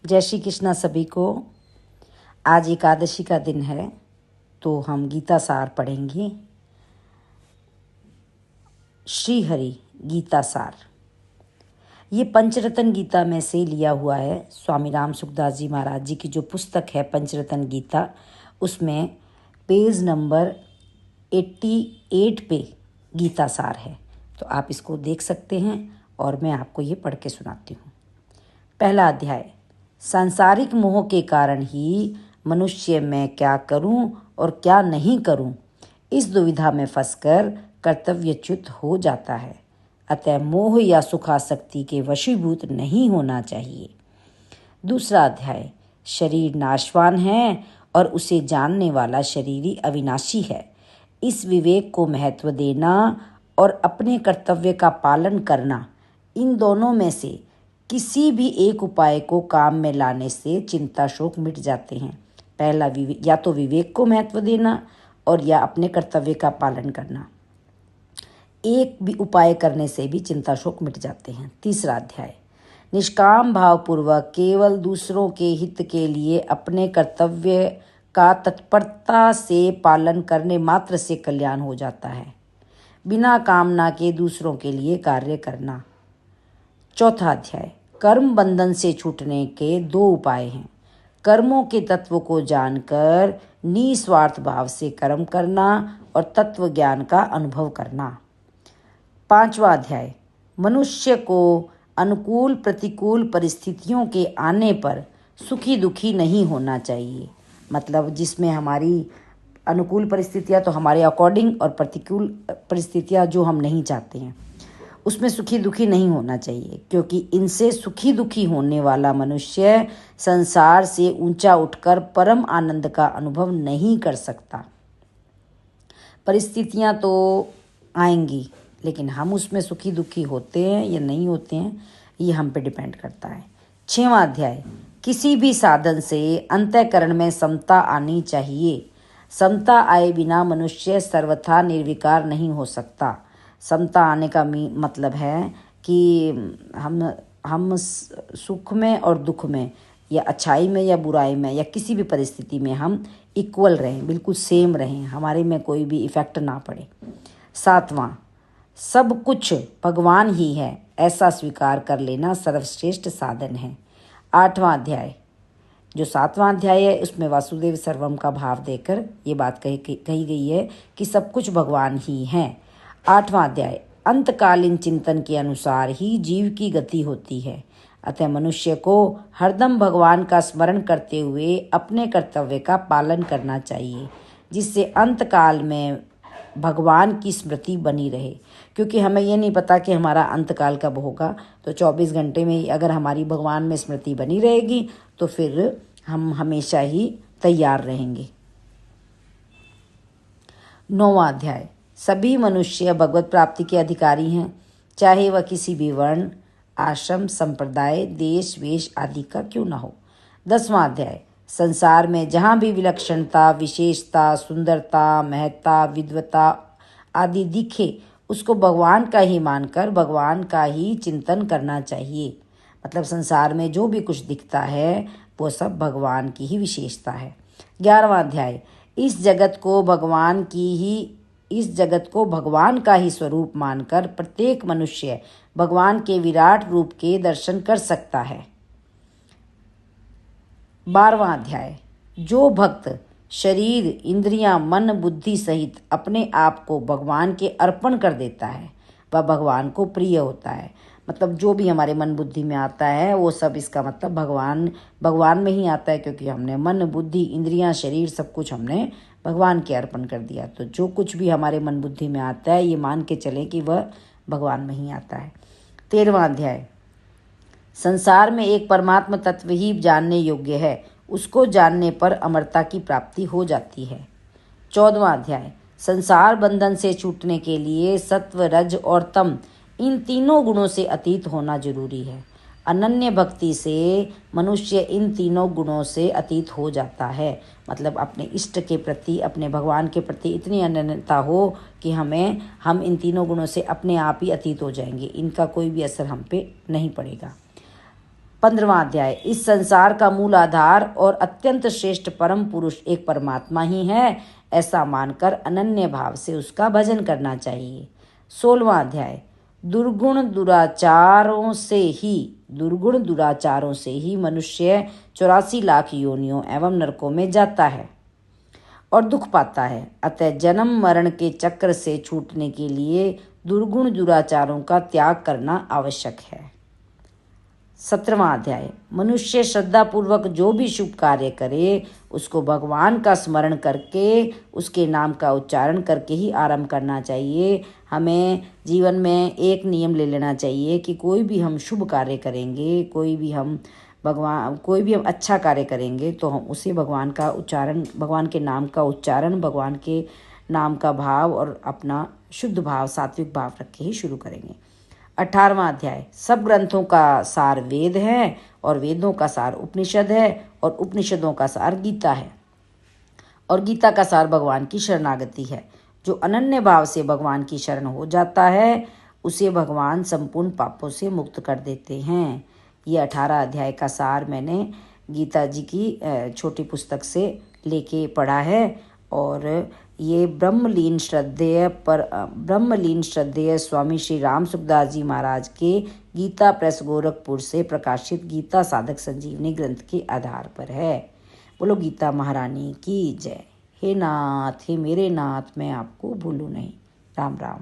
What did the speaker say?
जय श्री कृष्णा सभी को। आज एकादशी का दिन है तो हम गीता सार पढ़ेंगे। श्री हरि गीता सार ये पंचरत्न गीता में से लिया हुआ है। स्वामी राम सुखदास जी महाराज जी की जो पुस्तक है पंचरत्न गीता, उसमें पेज नंबर 88 पे गीता सार है, तो आप इसको देख सकते हैं और मैं आपको ये पढ़ के सुनाती हूँ। पहला अध्याय। सांसारिक मोह के कारण ही मनुष्य मैं क्या करूं और क्या नहीं करूं, इस दुविधा में फंसकर कर्तव्यच्युत हो जाता है। अतः मोह या सुखासक्ति के वशीभूत नहीं होना चाहिए। दूसरा अध्याय। शरीर नाशवान है और उसे जानने वाला शरीरी अविनाशी है। इस विवेक को महत्व देना और अपने कर्तव्य का पालन करना, इन दोनों में से किसी भी एक उपाय को काम में लाने से चिंता शोक मिट जाते हैं। पहला या तो विवेक को महत्व देना और या अपने कर्तव्य का पालन करना। एक भी उपाय करने से भी चिंता शोक मिट जाते हैं। तीसरा अध्याय। निष्काम भावपूर्वक केवल दूसरों के हित के लिए अपने कर्तव्य का तत्परता से पालन करने मात्र से कल्याण हो जाता है। बिना कामना के दूसरों के लिए कार्य करना। चौथा अध्याय। कर्म बंधन से छूटने के 2 उपाय हैं। कर्मों के तत्व को जानकर निस्वार्थ भाव से कर्म करना और तत्व ज्ञान का अनुभव करना। 5वां अध्याय। मनुष्य को अनुकूल प्रतिकूल परिस्थितियों के आने पर सुखी दुखी नहीं होना चाहिए। मतलब जिसमें हमारी अनुकूल परिस्थितियां तो हमारे अकॉर्डिंग और प्रतिकूल परिस्थितियां जो हम नहीं चाहते हैं, उसमें सुखी दुखी नहीं होना चाहिए, क्योंकि इनसे सुखी दुखी होने वाला मनुष्य संसार से ऊंचा उठकर परम आनंद का अनुभव नहीं कर सकता। परिस्थितियां तो आएंगी, लेकिन हम उसमें सुखी दुखी होते हैं या नहीं होते हैं, ये हम पे डिपेंड करता है। 6वां अध्याय। किसी भी साधन से अंतःकरण में समता आनी चाहिए। समता आए बिना मनुष्य सर्वथा निर्विकार नहीं हो सकता। समता आने का मतलब है कि हम सुख में और दुख में या अच्छाई में या बुराई में या किसी भी परिस्थिति में हम इक्वल रहें, बिल्कुल सेम रहें, हमारे में कोई भी इफ़ेक्ट ना पड़े। 7वां। सब कुछ भगवान ही है, ऐसा स्वीकार कर लेना सर्वश्रेष्ठ साधन है। 8वां अध्याय। जो 7वां अध्याय है उसमें वासुदेव सर्वम का भाव देकर ये बात कही गई है कि सब कुछ भगवान ही है। 8वां अध्याय। अंतकालीन चिंतन के अनुसार ही जीव की गति होती है। अतः मनुष्य को हरदम भगवान का स्मरण करते हुए अपने कर्तव्य का पालन करना चाहिए, जिससे अंतकाल में भगवान की स्मृति बनी रहे। क्योंकि हमें ये नहीं पता कि हमारा अंतकाल कब होगा, तो 24 घंटे में ही अगर हमारी भगवान में स्मृति बनी रहेगी तो फिर हम हमेशा ही तैयार रहेंगे। 9वां अध्याय। सभी मनुष्य भगवत प्राप्ति के अधिकारी हैं, चाहे वह किसी भी वर्ण, आश्रम, संप्रदाय, देश, वेश आदि का क्यों न हो। 10वां अध्याय। संसार में जहाँ भी विलक्षणता, विशेषता, सुंदरता, महत्ता, विद्वता आदि दिखे, उसको भगवान का ही मानकर भगवान का ही चिंतन करना चाहिए। मतलब संसार में जो भी कुछ दिखता है वो सब भगवान की ही विशेषता है। 11वां अध्याय। इस जगत को भगवान का ही स्वरूप मानकर प्रत्येक मनुष्य भगवान के विराट रूप के दर्शन कर सकता है। 12वां अध्याय। जो भक्त शरीर, इंद्रियां, मन, बुद्धि सहित अपने आप को भगवान के अर्पण कर देता है वह भगवान को प्रिय होता है। मतलब जो भी हमारे मन बुद्धि में आता है वो सब, इसका मतलब भगवान में ही आता है, क्योंकि हमने मन, बुद्धि, इंद्रियां, शरीर सब कुछ हमने भगवान के अर्पण कर दिया। तो जो कुछ भी हमारे मन बुद्धि में आता है ये मान के चले कि वह भगवान में ही आता है। 13वां अध्याय। संसार में एक परमात्मा तत्व ही जानने योग्य है, उसको जानने पर अमरता की प्राप्ति हो जाती है। 14वां अध्याय। संसार बंधन से छूटने के लिए सत्व, रज और तम, इन तीनों गुणों से अतीत होना जरूरी है। अनन्य भक्ति से मनुष्य इन तीनों गुणों से अतीत हो जाता है। मतलब अपने इष्ट के प्रति, अपने भगवान के प्रति इतनी अनन्यता हो कि हम इन तीनों गुणों से अपने आप ही अतीत हो जाएंगे, इनका कोई भी असर हम पे नहीं पड़ेगा। 15वां अध्याय। इस संसार का मूल आधार और अत्यंत श्रेष्ठ परम पुरुष एक परमात्मा ही है, ऐसा मानकर अनन्य भाव से उसका भजन करना चाहिए। 16वां अध्याय। दुर्गुण दुराचारों से ही मनुष्य 84 लाख योनियों एवं नरकों में जाता है और दुख पाता है। अतः जन्म मरण के चक्र से छूटने के लिए दुर्गुण दुराचारों का त्याग करना आवश्यक है। 17वां अध्याय। मनुष्य श्रद्धापूर्वक जो भी शुभ कार्य करे उसको भगवान का स्मरण करके उसके नाम का उच्चारण करके ही आरंभ करना चाहिए। हमें जीवन में एक नियम ले लेना चाहिए कि कोई भी हम शुभ कार्य करेंगे, कोई भी हम अच्छा कार्य करेंगे तो हम उसे भगवान का उच्चारण, भगवान के नाम का उच्चारण, भगवान के नाम का भाव और अपना शुद्ध भाव, सात्विक भाव रख के ही शुरू करेंगे। 18वां अध्याय। सब ग्रंथों का सार वेद है और वेदों का सार उपनिषद है और उपनिषदों का सार गीता है और गीता का सार भगवान की शरणागति है। जो अनन्य भाव से भगवान की शरण हो जाता है उसे भगवान संपूर्ण पापों से मुक्त कर देते हैं। ये 18 अध्याय का सार मैंने गीता जी की छोटी पुस्तक से लेके पढ़ा है और ये ब्रह्मलीन श्रद्धेय स्वामी श्री राम सुखदास जी महाराज के गीता प्रेस गोरखपुर से प्रकाशित गीता साधक संजीवनी ग्रंथ के आधार पर है। बोलो गीता महारानी की जय। हे नाथ, हे मेरे नाथ, मैं आपको भूलूं नहीं। राम राम।